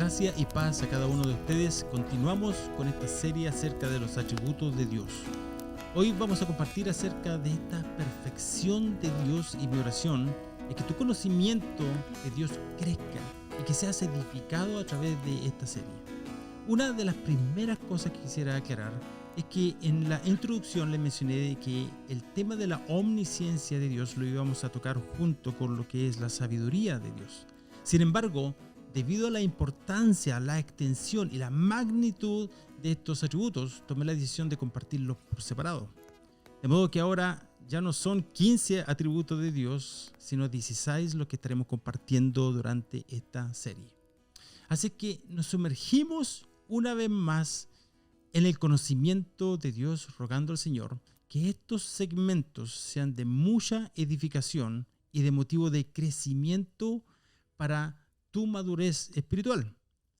Gracia y paz a cada uno de ustedes. Continuamos con esta serie acerca de los atributos de Dios. Hoy vamos a compartir acerca de esta perfección de Dios y mi oración es que tu conocimiento de Dios crezca y que seas edificado a través de esta serie. Una de las primeras cosas que quisiera aclarar es que en la introducción les mencioné que el tema de la omnisciencia de Dios lo íbamos a tocar junto con lo que es la sabiduría de Dios. Sin embargo, debido a la importancia, la extensión y la magnitud de estos atributos, tomé la decisión de compartirlos por separado. De modo que ahora ya no son 15 atributos de Dios, sino 16 los que estaremos compartiendo durante esta serie. Así que nos sumergimos una vez más en el conocimiento de Dios, rogando al Señor que estos segmentos sean de mucha edificación y de motivo de crecimiento para tu madurez espiritual.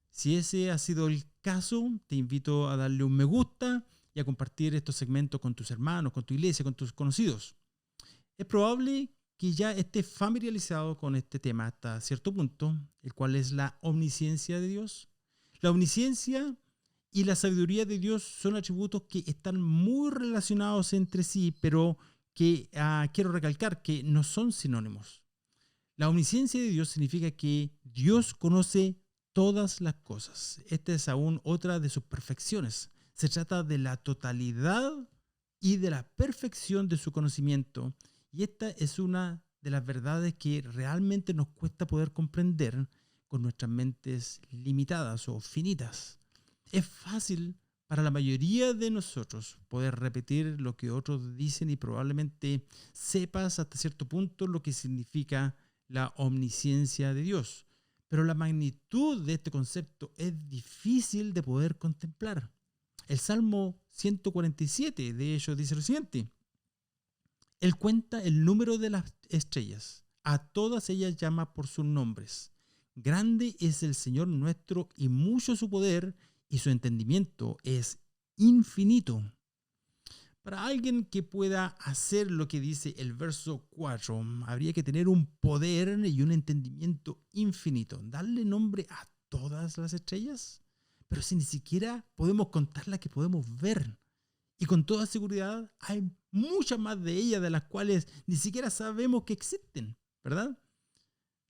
Si ese ha sido el caso, te invito a darle un me gusta y a compartir estos segmentos con tus hermanos, con tu iglesia, con tus conocidos. Es probable que ya estés familiarizado con este tema hasta cierto punto, el cual es la omnisciencia de Dios. La omnisciencia y la sabiduría de Dios son atributos que están muy relacionados entre sí, pero que quiero recalcar que no son sinónimos. La omnisciencia de Dios significa que Dios conoce todas las cosas. Esta es aún otra de sus perfecciones. Se trata de la totalidad y de la perfección de su conocimiento. Y esta es una de las verdades que realmente nos cuesta poder comprender con nuestras mentes limitadas o finitas. Es fácil para la mayoría de nosotros poder repetir lo que otros dicen y probablemente sepas hasta cierto punto lo que significa la omnisciencia de Dios. Pero la magnitud de este concepto es difícil de poder contemplar. El Salmo 147 de hecho dice lo siguiente: Él cuenta el número de las estrellas, a todas ellas llama por sus nombres. Grande es el Señor nuestro y mucho su poder, y su entendimiento es infinito. Para alguien que pueda hacer lo que dice el verso 4, habría que tener un poder y un entendimiento infinito. ¿Darle nombre a todas las estrellas? Pero si ni siquiera podemos contar las que podemos ver. Y con toda seguridad hay muchas más de ellas de las cuales ni siquiera sabemos que existen, ¿verdad?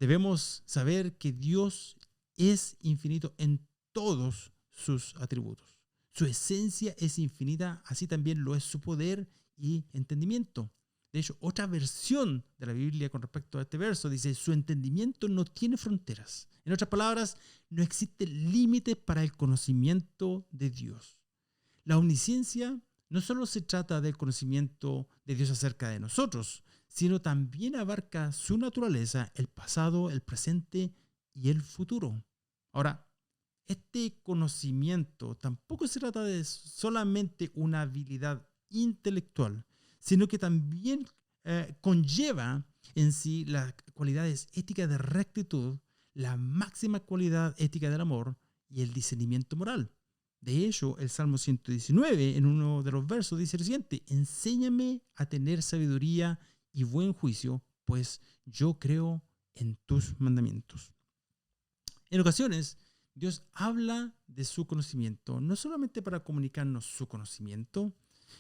Debemos saber que Dios es infinito en todos sus atributos. Su esencia es infinita, así también lo es su poder y entendimiento. De hecho, otra versión de la Biblia con respecto a este verso dice: su entendimiento no tiene fronteras. En otras palabras, no existe límite para el conocimiento de Dios. La omnisciencia no solo se trata del conocimiento de Dios acerca de nosotros, sino también abarca su naturaleza, el pasado, el presente y el futuro. Ahora, este conocimiento tampoco se trata de solamente una habilidad intelectual, sino que también conlleva en sí las cualidades éticas de rectitud, la máxima cualidad ética del amor y el discernimiento moral. De hecho, el Salmo 119, en uno de los versos, dice lo siguiente: enséñame a tener sabiduría y buen juicio, pues yo creo en tus mandamientos. En ocasiones, Dios habla de su conocimiento, no solamente para comunicarnos su conocimiento,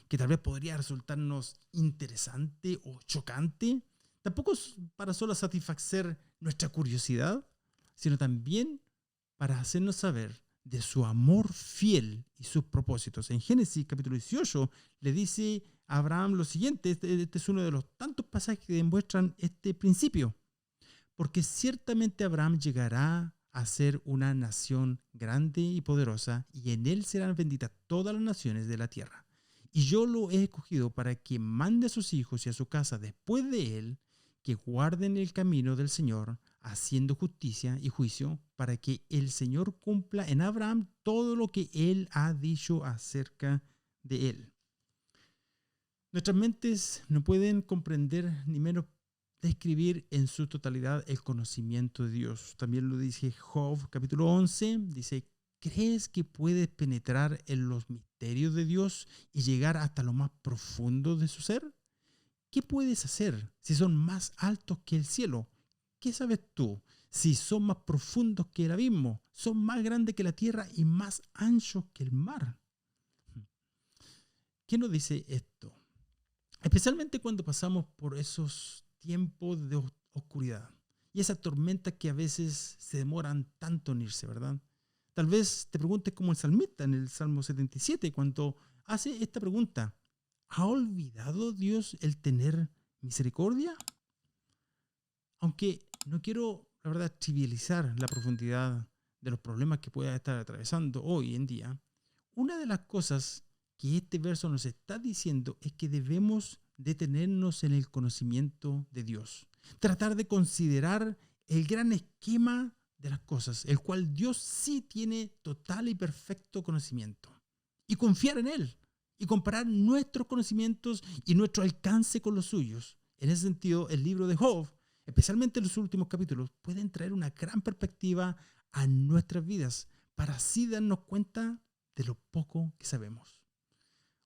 que tal vez podría resultarnos interesante o chocante, tampoco para solo satisfacer nuestra curiosidad, sino también para hacernos saber de su amor fiel y sus propósitos. En Génesis capítulo 18 le dice a Abraham lo siguiente, este es uno de los tantos pasajes que demuestran este principio: porque ciertamente Abraham llegará a ser una nación grande y poderosa, y en él serán benditas todas las naciones de la tierra. Y yo lo he escogido para que mande a sus hijos y a su casa después de él, que guarden el camino del Señor, haciendo justicia y juicio, para que el Señor cumpla en Abraham todo lo que él ha dicho acerca de él. Nuestras mentes no pueden comprender ni menos describir en su totalidad el conocimiento de Dios. También lo dice Job capítulo 11, dice: ¿crees que puedes penetrar en los misterios de Dios y llegar hasta lo más profundo de su ser? ¿Qué puedes hacer si son más altos que el cielo? ¿Qué sabes tú Sí, son más profundos que el abismo, son más grandes que la tierra y más anchos que el mar. ¿Qué nos dice esto? Especialmente cuando pasamos por esos tiempos de oscuridad y esas tormentas que a veces se demoran tanto en irse, ¿verdad? Tal vez te preguntes como el salmista en el Salmo 77, cuando hace esta pregunta: ¿ha olvidado Dios el tener misericordia? Aunque no quiero, la verdad, trivializar la profundidad de los problemas que pueda estar atravesando hoy en día, una de las cosas que este verso nos está diciendo es que debemos detenernos en el conocimiento de Dios. Tratar de considerar el gran esquema de las cosas, el cual Dios sí tiene total y perfecto conocimiento. Y confiar en Él y comparar nuestros conocimientos y nuestro alcance con los suyos. En ese sentido, el libro de Job, especialmente en los últimos capítulos, pueden traer una gran perspectiva a nuestras vidas para así darnos cuenta de lo poco que sabemos.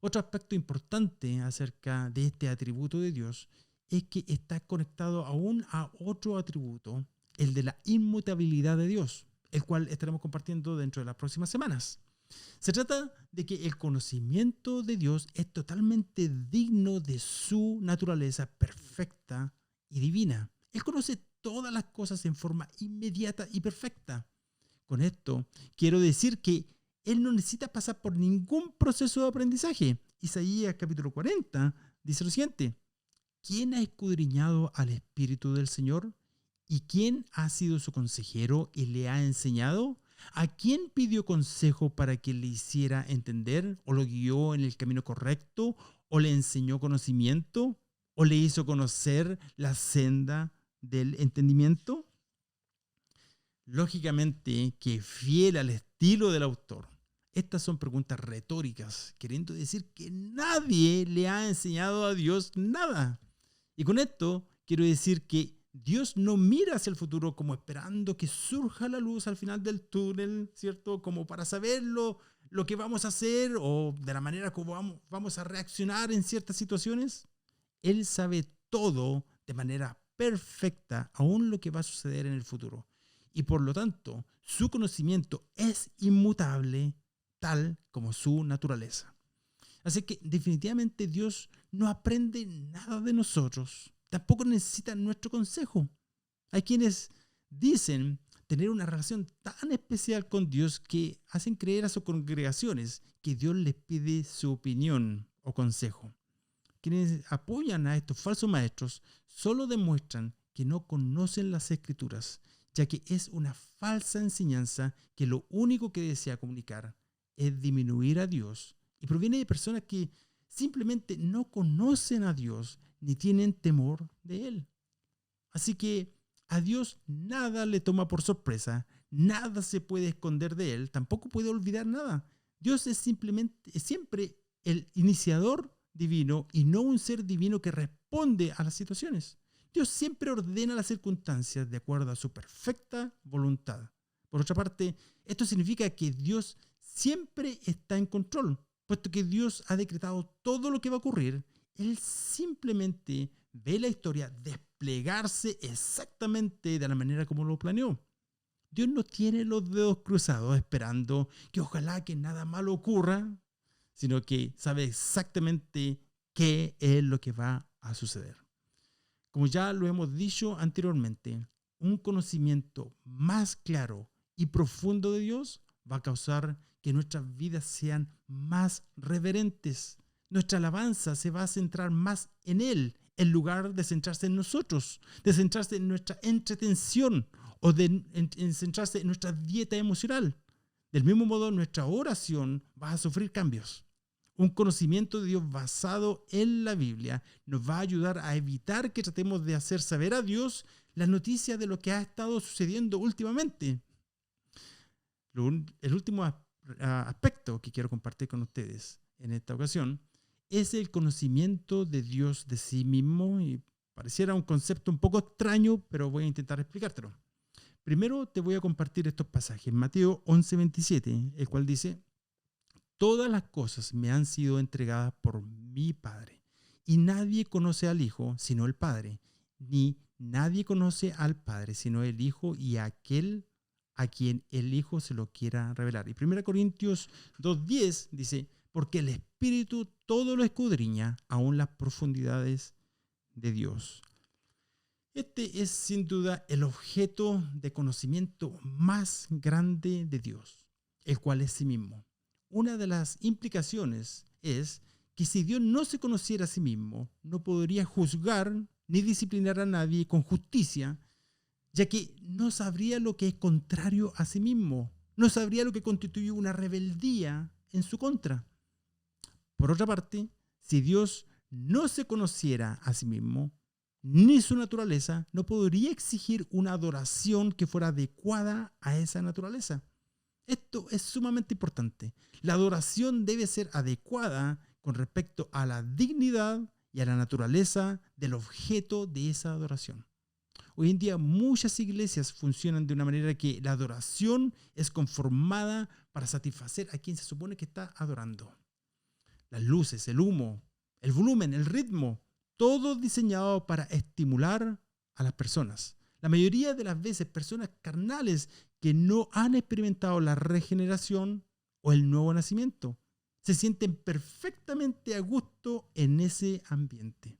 Otro aspecto importante acerca de este atributo de Dios es que está conectado aún a otro atributo, el de la inmutabilidad de Dios, el cual estaremos compartiendo dentro de las próximas semanas. Se trata de que el conocimiento de Dios es totalmente digno de su naturaleza perfecta y divina. Él conoce todas las cosas en forma inmediata y perfecta. Con esto quiero decir que Él no necesita pasar por ningún proceso de aprendizaje. Isaías capítulo 40 dice lo siguiente: ¿quién ha escudriñado al Espíritu del Señor? ¿Y quién ha sido su consejero y le ha enseñado? ¿A quién pidió consejo para que le hiciera entender? ¿O lo guió en el camino correcto? ¿O le enseñó conocimiento? ¿O le hizo conocer la senda del entendimiento? Lógicamente que, fiel al estilo del autor, estas son preguntas retóricas, queriendo decir que nadie le ha enseñado a Dios nada. Y con esto quiero decir que Dios no mira hacia el futuro como esperando que surja la luz al final del túnel, ¿cierto? Como para saber lo que vamos a hacer o de la manera como vamos a reaccionar en ciertas situaciones. Él sabe todo de manera perfecta, aún lo que va a suceder en el futuro. Y por lo tanto, su conocimiento es inmutable, tal como su naturaleza. Así que definitivamente Dios no aprende nada de nosotros, tampoco necesita nuestro consejo. Hay quienes dicen tener una relación tan especial con Dios que hacen creer a sus congregaciones que Dios les pide su opinión o consejo. Quienes apoyan a estos falsos maestros solo demuestran que no conocen las Escrituras, ya que es una falsa enseñanza que lo único que desea comunicar es disminuir a Dios, y proviene de personas que simplemente no conocen a Dios ni tienen temor de Él. Así que a Dios nada le toma por sorpresa, nada se puede esconder de Él, tampoco puede olvidar nada. Dios es siempre el iniciador divino y no un ser divino que responde a las situaciones. Dios siempre ordena las circunstancias de acuerdo a su perfecta voluntad. Por otra parte, esto significa que Dios siempre está en control, puesto que Dios ha decretado todo lo que va a ocurrir. Él simplemente ve la historia desplegarse exactamente de la manera como lo planeó. Dios no tiene los dedos cruzados esperando que ojalá que nada malo ocurra, sino que sabe exactamente qué es lo que va a suceder. Como ya lo hemos dicho anteriormente, un conocimiento más claro y profundo de Dios va a causar que nuestras vidas sean más reverentes. Nuestra alabanza se va a centrar más en Él, en lugar de centrarse en nosotros, de centrarse en nuestra entretención o en centrarse en nuestra dieta emocional. Del mismo modo, nuestra oración va a sufrir cambios. Un conocimiento de Dios basado en la Biblia nos va a ayudar a evitar que tratemos de hacer saber a Dios las noticias de lo que ha estado sucediendo últimamente. El último aspecto que quiero compartir con ustedes en esta ocasión es el conocimiento de Dios de sí mismo, y pareciera un concepto un poco extraño, pero voy a intentar explicártelo. Primero te voy a compartir estos pasajes. Mateo 11:27, el cual dice: todas las cosas me han sido entregadas por mi Padre, y nadie conoce al Hijo sino el Padre, ni nadie conoce al Padre sino el Hijo y aquel a quien el Hijo se lo quiera revelar. Y 1 Corintios 2:10 dice, porque el Espíritu todo lo escudriña, aún las profundidades de Dios. Este es sin duda el objeto de conocimiento más grande de Dios, el cual es sí mismo. Una de las implicaciones es que si Dios no se conociera a sí mismo, no podría juzgar ni disciplinar a nadie con justicia, ya que no sabría lo que es contrario a sí mismo, no sabría lo que constituye una rebeldía en su contra. Por otra parte, si Dios no se conociera a sí mismo, ni su naturaleza, no podría exigir una adoración que fuera adecuada a esa naturaleza. Esto es sumamente importante. La adoración debe ser adecuada con respecto a la dignidad y a la naturaleza del objeto de esa adoración. Hoy en día muchas iglesias funcionan de una manera que la adoración es conformada para satisfacer a quien se supone que está adorando. Las luces, el humo, el volumen, el ritmo, todo diseñado para estimular a las personas. La mayoría de las veces personas carnales que no han experimentado la regeneración o el nuevo nacimiento se sienten perfectamente a gusto en ese ambiente.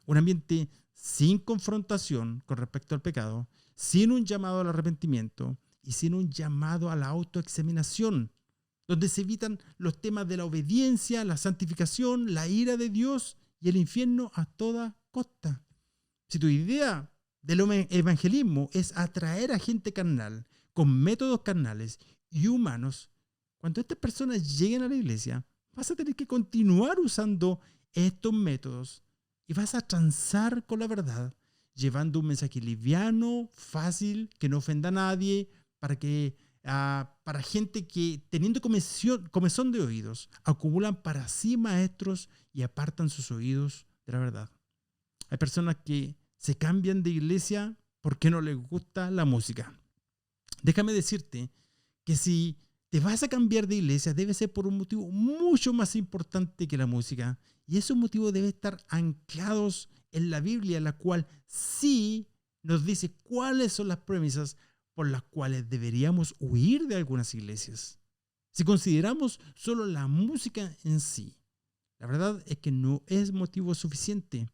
Un ambiente sin confrontación con respecto al pecado, sin un llamado al arrepentimiento y sin un llamado a la autoexaminación, donde se evitan los temas de la obediencia, la santificación, la ira de Dios y el infierno a toda costa. Si tu idea del evangelismo es atraer a gente carnal con métodos carnales y humanos, cuando estas personas lleguen a la iglesia, vas a tener que continuar usando estos métodos y vas a transar con la verdad, llevando un mensaje liviano, fácil, que no ofenda a nadie, para gente que, teniendo comezón de oídos, acumulan para sí maestros y apartan sus oídos de la verdad. Hay personas que se cambian de iglesia porque no les gusta la música. Déjame decirte que si te vas a cambiar de iglesia, debe ser por un motivo mucho más importante que la música. Y esos motivos deben estar anclados en la Biblia, la cual sí nos dice cuáles son las premisas por las cuales deberíamos huir de algunas iglesias. Si consideramos solo la música en sí, la verdad es que no es motivo suficiente.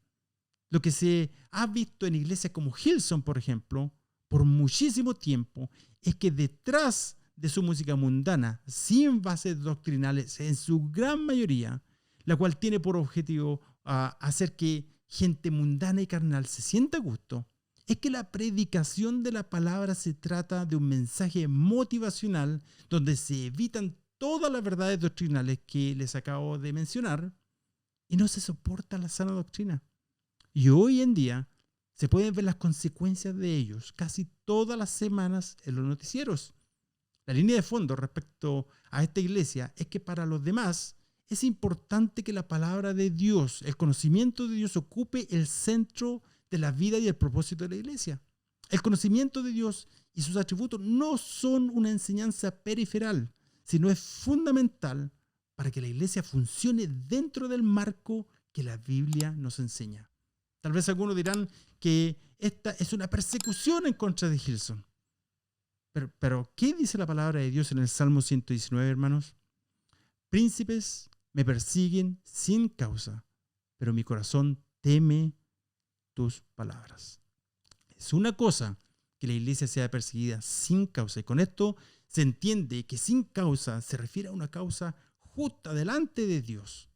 Lo que se ha visto en iglesias como Hillsong, por ejemplo, por muchísimo tiempo, es que detrás de su música mundana, sin bases doctrinales en su gran mayoría, la cual tiene por objetivo hacer que gente mundana y carnal se sienta a gusto, es que la predicación de la palabra se trata de un mensaje motivacional donde se evitan todas las verdades doctrinales que les acabo de mencionar y no se soporta la sana doctrina. Y hoy en día se pueden ver las consecuencias de ellos casi todas las semanas en los noticieros. La línea de fondo respecto a esta iglesia es que para los demás es importante que la palabra de Dios, el conocimiento de Dios, ocupe el centro de la vida y el propósito de la iglesia. El conocimiento de Dios y sus atributos no son una enseñanza periferal, sino es fundamental para que la iglesia funcione dentro del marco que la Biblia nos enseña. Tal vez algunos dirán que esta es una persecución en contra de Hillsong. Pero ¿qué dice la palabra de Dios en el Salmo 119, hermanos? Príncipes me persiguen sin causa, pero mi corazón teme tus palabras. Es una cosa que la iglesia sea perseguida sin causa. Y con esto se entiende que sin causa se refiere a una causa justa delante de Dios.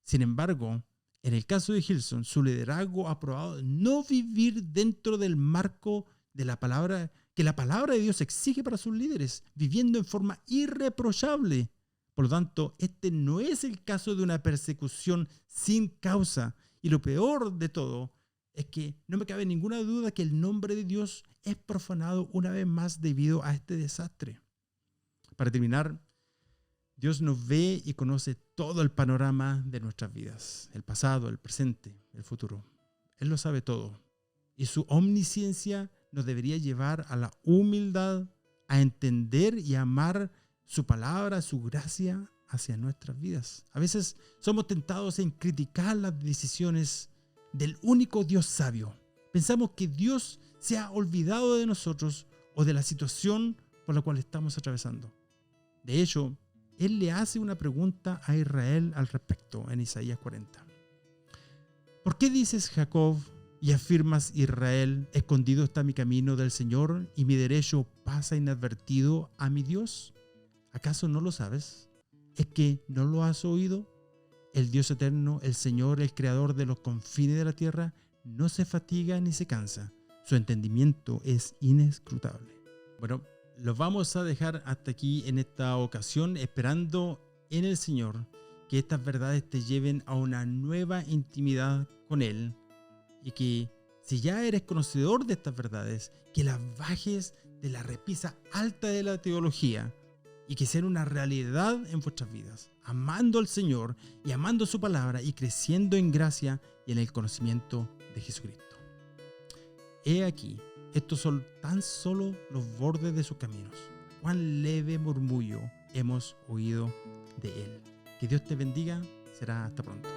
Sin embargo, en el caso de Hillsong, su liderazgo ha probado no vivir dentro del marco de la palabra que la palabra de Dios exige para sus líderes, viviendo en forma irreprochable. Por lo tanto, este no es el caso de una persecución sin causa. Y lo peor de todo es que no me cabe ninguna duda que el nombre de Dios es profanado una vez más debido a este desastre. Para terminar, Dios nos ve y conoce todo el panorama de nuestras vidas, el pasado, el presente, el futuro. Él lo sabe todo. Y su omnisciencia nos debería llevar a la humildad, a entender y amar su palabra, su gracia hacia nuestras vidas. A veces somos tentados en criticar las decisiones del único Dios sabio, Pensamos que Dios se ha olvidado de nosotros o de la situación por la cual estamos atravesando. De hecho, Él le hace una pregunta a Israel al respecto en Isaías 40. ¿Por qué dices, Jacob, y afirmas, Israel, escondido está mi camino del Señor y mi derecho pasa inadvertido a mi Dios? ¿Acaso no lo sabes? ¿Es que no lo has oído? El Dios eterno, el Señor, el creador de los confines de la tierra, no se fatiga ni se cansa. Su entendimiento es inescrutable. Bueno, los vamos a dejar hasta aquí en esta ocasión, esperando en el Señor que estas verdades te lleven a una nueva intimidad con Él, y que si ya eres conocedor de estas verdades, que las bajes de la repisa alta de la teología y que sean una realidad en vuestras vidas, amando al Señor y amando su palabra y creciendo en gracia y en el conocimiento de Jesucristo. He aquí, estos son tan solo los bordes de sus caminos. Cuán leve murmullo hemos oído de Él. Que Dios te bendiga. Será hasta pronto.